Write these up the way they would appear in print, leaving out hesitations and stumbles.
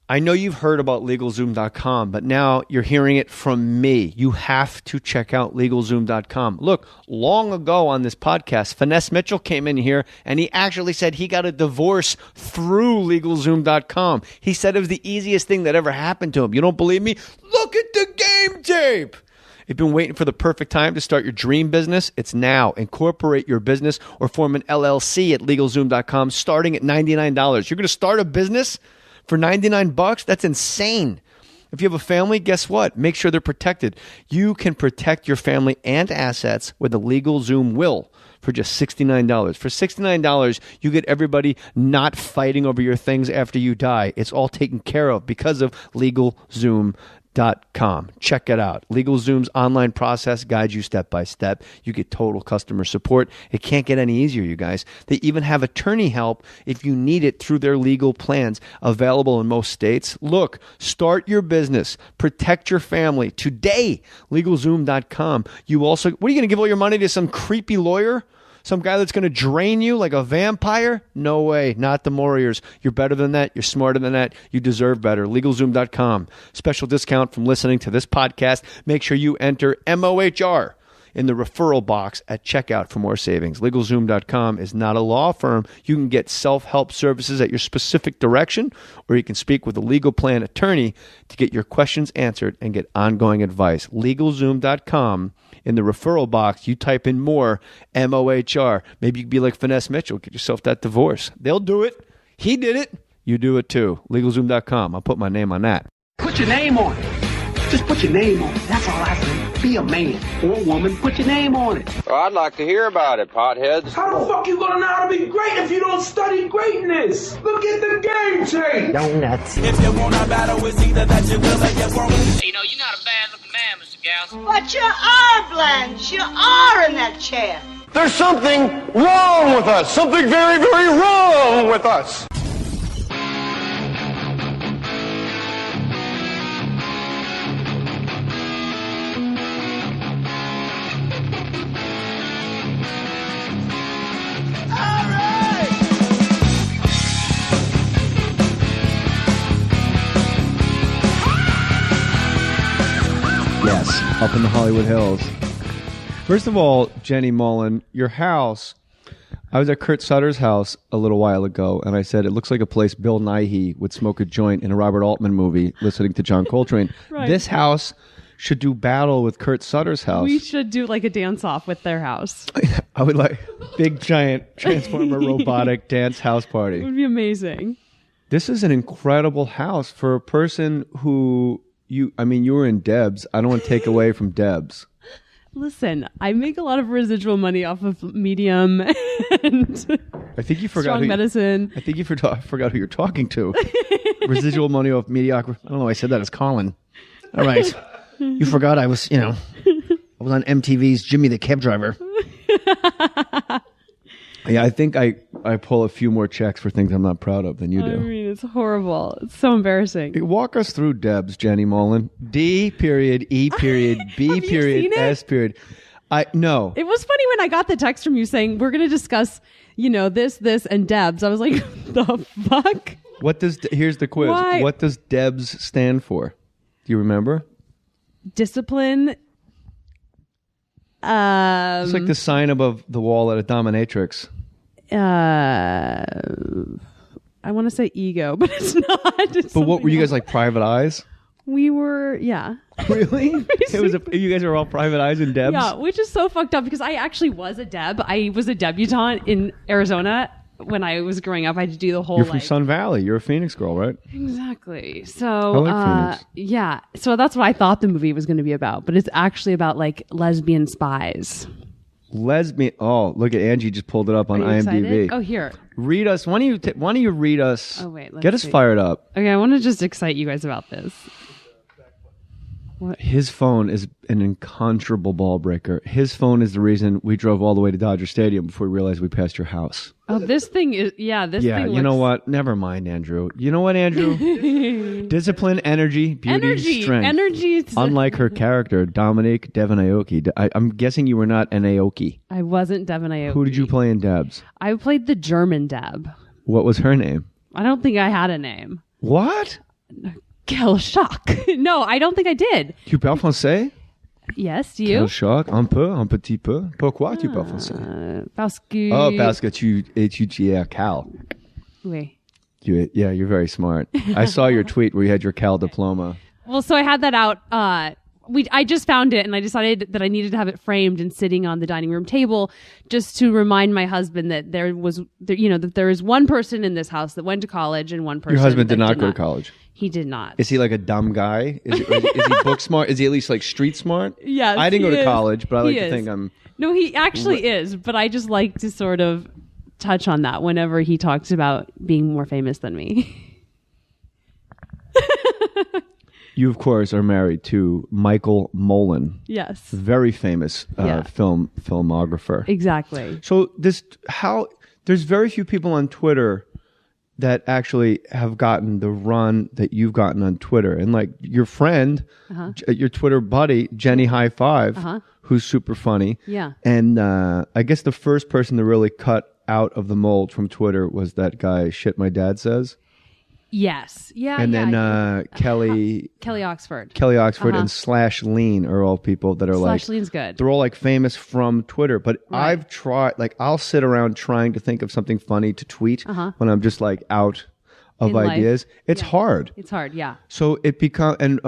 I know you've heard about LegalZoom.com, but now you're hearing it from me. You have to check out LegalZoom.com. Look, long ago on this podcast, Finesse Mitchell came in here and he actually said he got a divorce through LegalZoom.com. He said it was the easiest thing that ever happened to him. You don't believe me? Look at the game tape. You've been waiting for the perfect time to start your dream business? It's now. Incorporate your business or form an LLC at LegalZoom.com starting at $99. You're going to start a business for $99? That's insane. If you have a family, guess what? Make sure they're protected. You can protect your family and assets with a LegalZoom will for just $69. For $69, you get everybody not fighting over your things after you die. It's all taken care of because of LegalZoom.com. Check it out. LegalZoom's online process guides you step by step. You get total customer support. It can't get any easier, you guys. They even have attorney help if you need it through their legal plans, available in most states. Look, start your business. Protect your family today. LegalZoom.com. You also, what are you going to give all your money to some creepy lawyer? Some guy that's going to drain you like a vampire? No way. Not the Warriors. You're better than that. You're smarter than that. You deserve better. LegalZoom.com. Special discount from listening to this podcast. Make sure you enter MOHR in the referral box at checkout for more savings. LegalZoom.com is not a law firm. You can get self-help services at your specific direction, or you can speak with a legal plan attorney to get your questions answered and get ongoing advice. LegalZoom.com. In the referral box, you type in more, MOHR. Maybe you could be like Finesse Mitchell. Get yourself that divorce. They'll do it. He did it. You do it too. LegalZoom.com. I'll put my name on that. Put your name on it. Just put your name on it. That's all I say. Be a man or a woman. Put your name on it. Well, I'd like to hear about it, potheads. How the fuck you gonna know how to be great if you don't study greatness? Look at the game tape. Donuts. If you want to battle, it's either that you will or you won't. You know, you're not a bad-looking man, Mr. Gals. But you are, Blanche. You are in that chair. There's something wrong with us. Something very, very wrong with us. Yes, up in the Hollywood Hills. First of all, Jenny Mollen, your house, I was at Kurt Sutter's house a little while ago, and I said, it looks like a place Bill Nighy would smoke a joint in a Robert Altman movie listening to John Coltrane. Right. This house should do battle with Kurt Sutter's house. We should do like a dance-off with their house. I would like big, giant, Transformer robotic dance house It party. would be amazing. This is an incredible house for a person who... you were in Debs. I don't want to take away from Debs. Listen, I make a lot of residual money off of Medium and I think you forgot strong medicine. I think you forgot who you're talking to. Residual money off mediocre. I don't know. I said that as Colin. All right. You forgot I was, I was on MTV's Jimmy the Cab Driver. Yeah, I think I pull a few more checks for things I'm not proud of than you do. I mean, it's horrible. It's so embarrassing. Walk us through Debs, Jenny Mollen. D period, E period, B period, S period. No. It was funny when I got the text from you saying, we're going to discuss, this, and Debs. I was like, the fuck? Here's the quiz. Why? What does Debs stand for? Do you remember? Discipline. It's like the sign above the wall at a dominatrix. I want to say ego, but it's not. It's But what were you guys else. like, private eyes? We were, yeah. Really? You guys are all private eyes in Debs? Yeah, which is so fucked up because I actually was a Deb. I was a debutante in Arizona when I was growing up. I had to do the whole You're from Sun Valley. You're a Phoenix girl, right? Exactly. So, I like Phoenix. yeah. So that's what I thought the movie was going to be about, but it's actually about like lesbian spies. Oh, look at Angie just pulled it up on Are you IMDb. excited? Oh, here. Read us. Why don't you read us? Oh, wait. Get us fired up. Okay, I want to just excite you guys about this. What? His phone is an incontrovertible ball breaker. His phone is the reason we drove all the way to Dodger Stadium before we realized we passed your house. Oh, this thing is, Yeah, thing you know what? Never mind, Andrew. You know what, Andrew? Discipline, energy, beauty, strength. Energy. Unlike her character, Dominique Devon Aoki. I'm guessing you were not an Aoki. I wasn't Devon Aoki. Who did you play in Debs? I played the German Deb. What was her name? I don't think I had a name. What? Quel choc. No, I don't think I did. Tu parles français? Yes, do Quel you? choc. Un peu, un petit peu. Pourquoi tu parles français? Parce que... Oh, parce que tu étudies à Cal. Oui. Yeah, you're very smart. I saw your tweet where you had your Cal diploma. Well, so I had that out. I just found it, and I decided that I needed to have it framed and sitting on the dining room table, just to remind my husband that that there is one person in this house that went to college and one person. Your husband that did not go to college. He did not. Is he like a dumb guy? Is he book smart? Is he at least like street smart? Yes, I didn't go he to is. college, but I like He to is. think I'm. No, he actually is, but I just like to sort of touch on that whenever he talks about being more famous than me. You, of course, are married to Michael Mollen, Yes, very famous Yeah. filmographer. exactly. So there's very few people on Twitter that actually have gotten the run that you've gotten on Twitter, and like your friend, your Twitter buddy Jenny High Five, who's super funny. Yeah. And I guess the first person to really cut out of the mold from Twitter was that guy Shit My Dad Says. Yes. Yeah. And yeah, then Kelly Oxford. and Slash Lean are all people that are Slash Lean's good. they're all like famous from Twitter. But I've tried, like, I'll sit around trying to think of something funny to tweet when I'm just like out of In life. ideas. It's hard. It's hard. Yeah. So it becomes, and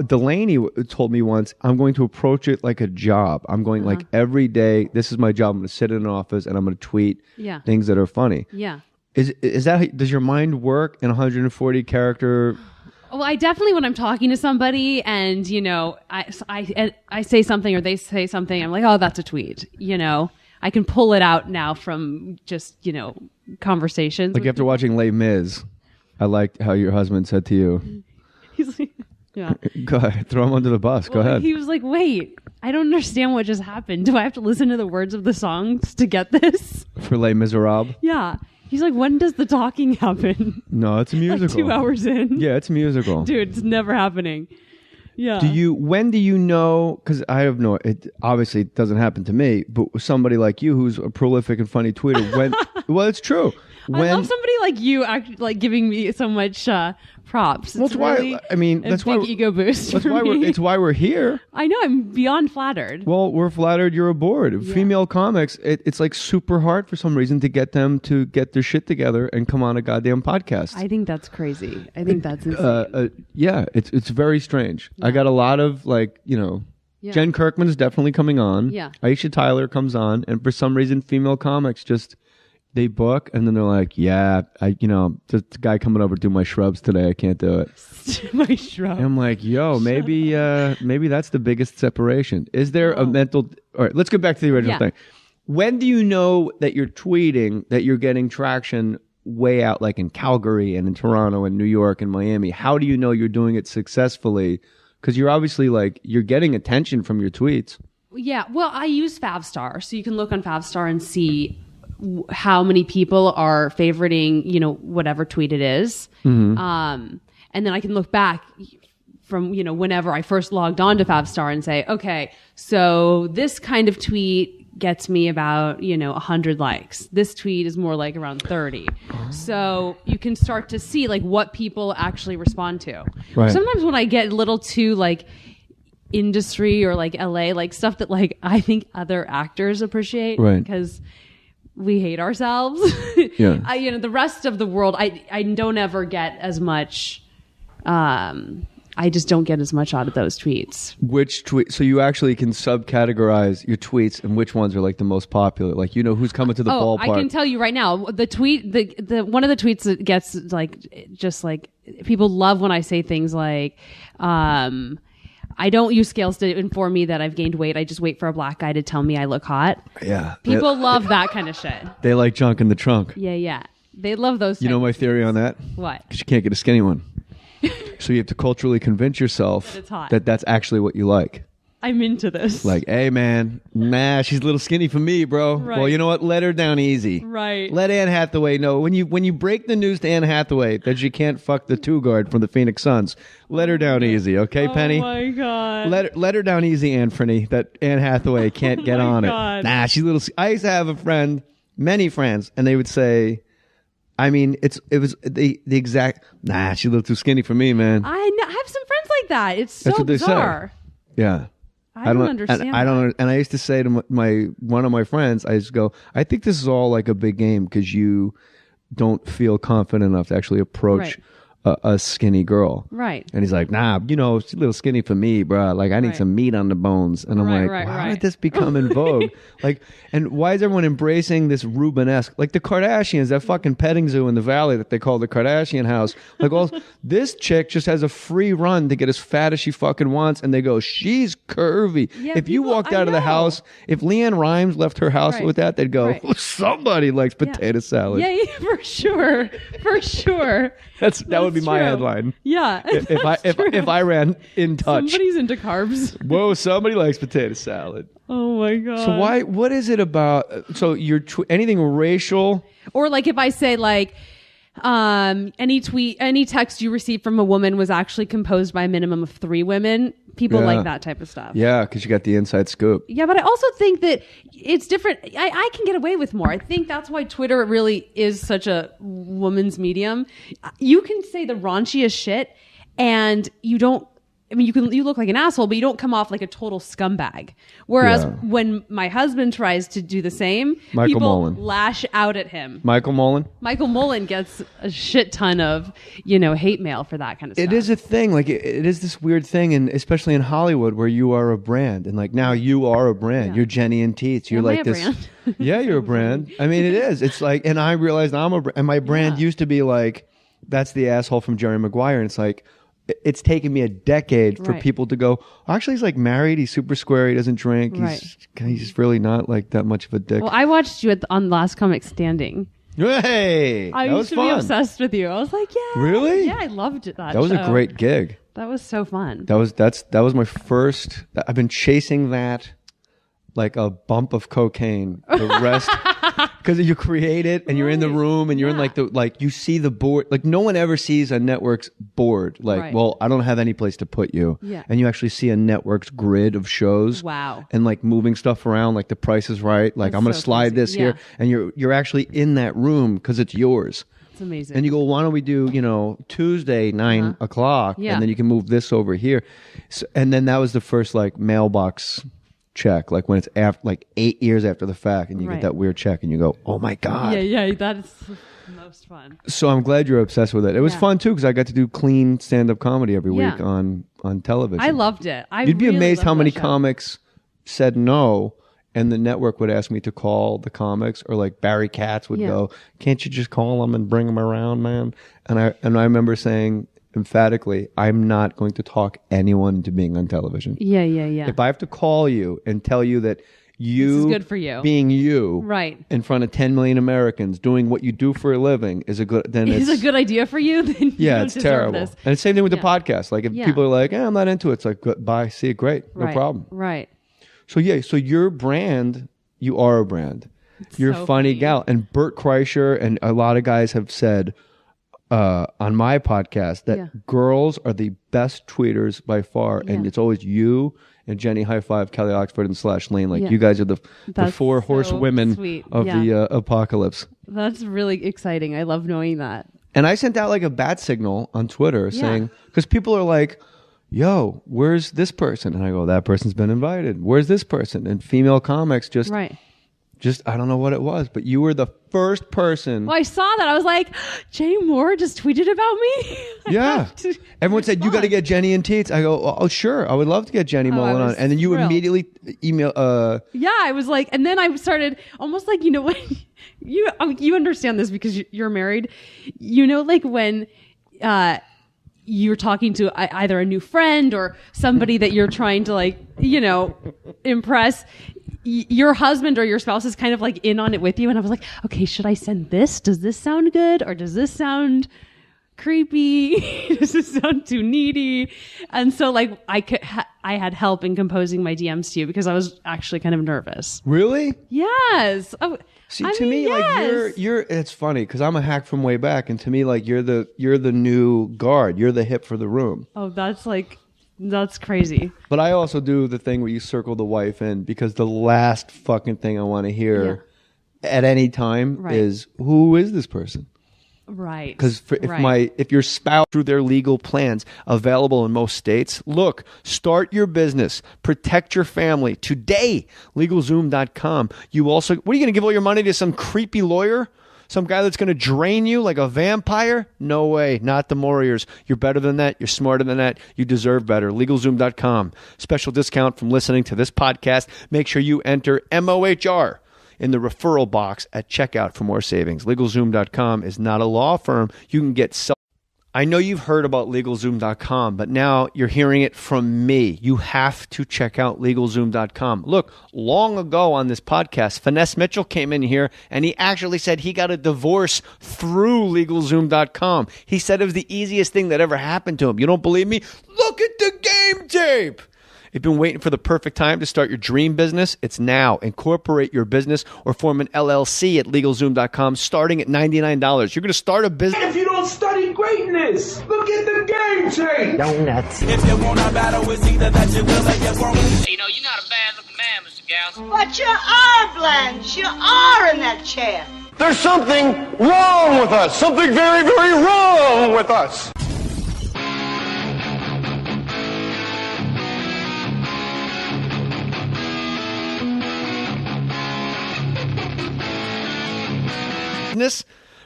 Delaney told me once, I'm going to approach it like a job. I'm going like every day, this is my job. I'm going to sit in an office and I'm going to tweet Yeah. things that are funny. Yeah. Is that, does your mind work in 140 character? Well, I definitely, when I'm talking to somebody and, I say something or they say something, I'm like, oh, that's a tweet. I can pull it out now from just, conversations. Like after watching Les Mis, I liked how your husband said to you, He's like, yeah. go ahead, throw him under the bus. Go ahead. He was like, wait, I don't understand what just happened. Do I have to listen to the words of the songs to get this? For Les Miserables? Yeah. He's like, when does the talking happen? No, it's a musical. Like 2 hours in. Yeah, it's a musical. Dude, it's never happening. Yeah. When do you know, because I have no, it obviously doesn't happen to me, but somebody like you who's a prolific and funny tweeter, well, it's true. I love somebody like you actually like giving me so much props. Well, It's really that's a why big ego boost. That's for why me. it's why we're here. I know, I'm beyond flattered. Well, we're flattered you're aboard. Female comics, it's like super hard for some reason to get them to get their shit together and come on a goddamn podcast. I think that's crazy. I think that's insane. Yeah, it's very strange. I got a lot of Jen Kirkman is definitely coming on. Yeah. Aisha Tyler comes on, and for some reason, female comics just they book, and then they're like, "Yeah, there's a guy coming over to do my shrubs today. I can't do it." My shrub. And I'm like, "Yo, maybe that's the biggest separation." Is there a mental? All right, let's get back to the original thing. When do you know that you're tweeting that you're getting traction way out, like in Calgary and in Toronto and New York and Miami? How do you know you're doing it successfully? Because you're obviously you're getting attention from your tweets. Yeah, well, I use Favstar, so you can look on Favstar and see how many people are favoriting, whatever tweet it is. Mm-hmm. And then I can look back from, whenever I first logged on to Favstar and say, okay, so this kind of tweet gets me about, 100 likes. This tweet is more like around 30. So you can start to see what people actually respond to. Right. Sometimes when I get a little too industry or LA, stuff that I think other actors appreciate, right? Because we hate ourselves. Yeah. The rest of the world, I don't ever get as much. I just don't get as much out of those tweets. Which tweet? So you actually can subcategorize your tweets and which ones are the most popular. Who's coming to the ballpark. I can tell you right now. The tweet, the one of the tweets that gets people love when I say things like, I don't use scales to inform me that I've gained weight. I just wait for a black guy to tell me I look hot. Yeah. People love that kind of shit. They like junk in the trunk. Yeah. They love those. You know my theory on that? What? Because you can't get a skinny one. So you have to culturally convince yourself that it's hot. That's actually what you like. I'm into this. Hey man, nah, she's a little skinny for me, bro. Right. Well, you know what? Let her down easy. Right. Let Anne Hathaway know when you break the news to Anne Hathaway that she can't fuck the two guard from the Phoenix Suns. Let her down easy, okay, Penny? Oh my god. Let her down easy, Anthony. That Anne Hathaway can't get on God. it. Nah, she's a little. I used to have many friends, and they would say, I mean, it was the exact. Nah, she's a little too skinny for me, man. I have some friends like that. It's so That's what they bizarre. say. Yeah. I don't understand. And I don't. And I used to say to one of my friends, I just go, I think this is all like a big game because you don't feel confident enough to actually approach a skinny girl. Right. And he's like, nah, she's a little skinny for me, bro. Like, I need some meat on the bones. And I'm how did this become in vogue? Like, and why is everyone embracing this Rubenesque? Like the Kardashians, that fucking petting zoo in the valley that they call the Kardashian house. Like, this chick just has a free run to get as fat as she fucking wants. And they go, she's curvy. Yeah, if you walked out of the house, if Leanne Rimes left her house with that, they'd go, somebody likes potato salad. Yeah, for sure. For sure. That would be my headline. Yeah. If I ran In Touch. Somebody's into carbs. Whoa, somebody likes potato salad. Oh my god. So what is it about? So you're anything racial? Or like if I say like any text you received from a woman was actually composed by a minimum of 3 women. People like that type of stuff. Yeah, because you got the inside scoop. Yeah, but I also think that it's different. I can get away with more. I think that's why Twitter really is such a woman's medium. You can say the raunchiest shit and you don't. I mean, you look like an asshole, but you don't come off like a total scumbag. Whereas when my husband tries to do the same, people Mollen. lash out at him. Michael Mollen? Michael Mollen gets a shit ton of, hate mail for that kind of stuff. It is a thing. Like, it is this weird thing, and especially in Hollywood, where you are a brand. And, like, now you are a brand. Yeah. You're Jenny and Teets. You're like this. Brand? Yeah, you're a brand. I mean, it is. It's like, and I realized I'm a brand. And my brand used to be like, that's the asshole from Jerry Maguire. And it's like, it's taken me a decade for people to go, actually, he's like married. He's super square. He doesn't drink. He's really not like that much of a dick. Well, I watched you on Last Comic Standing. Hey, I used to be obsessed with you. I was like, yeah. Really? Yeah, I loved that. That was a great gig. That was so fun. That was my first. I've been chasing that like a bump of cocaine. The rest. Because you create it and you're in the room and you're in like you see the board. Like no one ever sees a network's board. Like, well, I don't have any place to put you. Yeah. And you actually see a network's grid of shows. Wow. And like moving stuff around, like The Price is Right. Like I'm going to slide this here. And you're actually in that room because it's yours. It's amazing. And you go, why don't we do, Tuesday, 9 o'clock. Yeah. And then you can move this over here. So, and then that was the first like mailbox check, like when it's after like 8 years after the fact and you get that weird check and you go, oh my god. Yeah, that is the most fun. So I'm glad you're obsessed with it. It was fun too because I got to do clean stand-up comedy every week on television. I loved it. You'd be amazed how many comics said no and the network would ask me to call the comics, or like Barry Katz would go, can't you just call them and bring them around, man? And I remember saying emphatically, I'm not going to talk anyone into being on television. Yeah. If I have to call you and tell you that you, this is good for you, being you, right, in front of 10 million Americans doing what you do for a living is a good, then it's a good idea for you. Then you it's terrible. This. And the same thing with the podcast. Like if people are like, I'm not into it, it's like, bye, see you, great, no problem. Right. So so your brand, you are a brand. You're a funny gal. And Bert Kreischer and a lot of guys have said on my podcast that girls are the best tweeters by far, and it's always you and Jenny High Five, Kelly Oxford, and Slash Lane. Like you guys are the 4 horsewomen of the apocalypse. That's really exciting. I love knowing that. And I sent out like a bat signal on Twitter saying, because people are like, yo, where's this person? And I go, that person's been invited. Where's this person? And female comics just I don't know what it was, but you were the first person. Well, I saw that. I was like, Jenny Mohr just tweeted about me. Yeah. Everyone said, you got to get Jenny and Teets. I go, oh, sure. I would love to get Jenny Mollen on. And then you immediately email. Yeah, I was like, and then I started almost like, what? You understand this because you're married. Like when you're talking to either a new friend or somebody that you're trying to impress. Your husband or your spouse is kind of like in on it with you. And I was like, okay, should I send this? Does this sound good? Or does this sound creepy? Does this sound too needy? And so like I had help in composing my DMs to you because I was actually kind of nervous. Really? Yes. See, to me, like you're. It's funny because I'm a hack from way back, and to me, like you're the new guard. You're the hip for the room. Oh, that's crazy. But I also do the thing where you circle the wife in because the last fucking thing I want to hear at any time is, who is this person? Right. Because if your spouse through their legal plans available in most states, look, start your business, protect your family today. LegalZoom.com. You also, what are you going to give all your money to some creepy lawyer? Some guy that's going to drain you like a vampire? No way. Not the Warriors. You're better than that. You're smarter than that. You deserve better. LegalZoom.com. Special discount from listening to this podcast. Make sure you enter MOHR in the referral box at checkout for more savings. LegalZoom.com is not a law firm. You can get I know you've heard about LegalZoom.com, but now you're hearing it from me. You have to check out LegalZoom.com. Look, long ago on this podcast, Finesse Mitchell came in here and he actually said he got a divorce through LegalZoom.com. He said it was the easiest thing that ever happened to him. You don't believe me? Look at the game tape. You've been waiting for the perfect time to start your dream business? It's now. Incorporate your business or form an LLC at LegalZoom.com starting at $99. You're going to start a business. If you don't study greatness, look at the game tape. Donuts. If you want to battle, it's either that you will or you won't. You know, you're not a bad-looking man, Mr. Gals. But you are, Blanche. You are in that chair. There's something wrong with us. Something very, very wrong with us.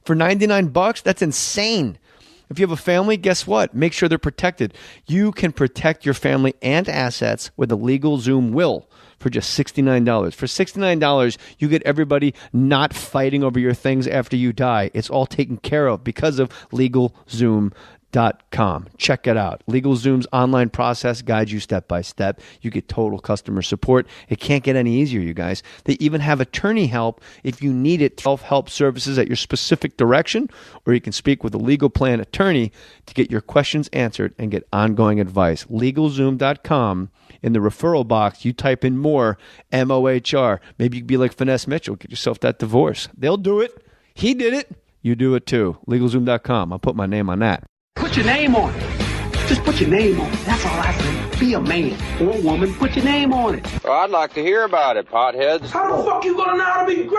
For $99, that's insane. If you have a family, guess what? Make sure they're protected. You can protect your family and assets with a LegalZoom will for just $69. For $69, you get everybody not fighting over your things after you die. It's all taken care of because of LegalZoom.com. Check it out. LegalZoom's online process guides you step by step. You get total customer support. It can't get any easier, you guys. They even have attorney help if you need it. Self-help services at your specific direction, or you can speak with a legal plan attorney to get your questions answered and get ongoing advice. LegalZoom.com. In the referral box, you type in Mohr, MOHR. Maybe you could be like Finesse Mitchell. Get yourself that divorce. They'll do it. He did it. You do it too. LegalZoom.com. I'll put my name on that. Put your name on it. Just put your name on it. That's all I say. Be a man or woman. Put your name on it. Well, I'd like to hear about it, potheads. How the fuck you gonna know how to be great?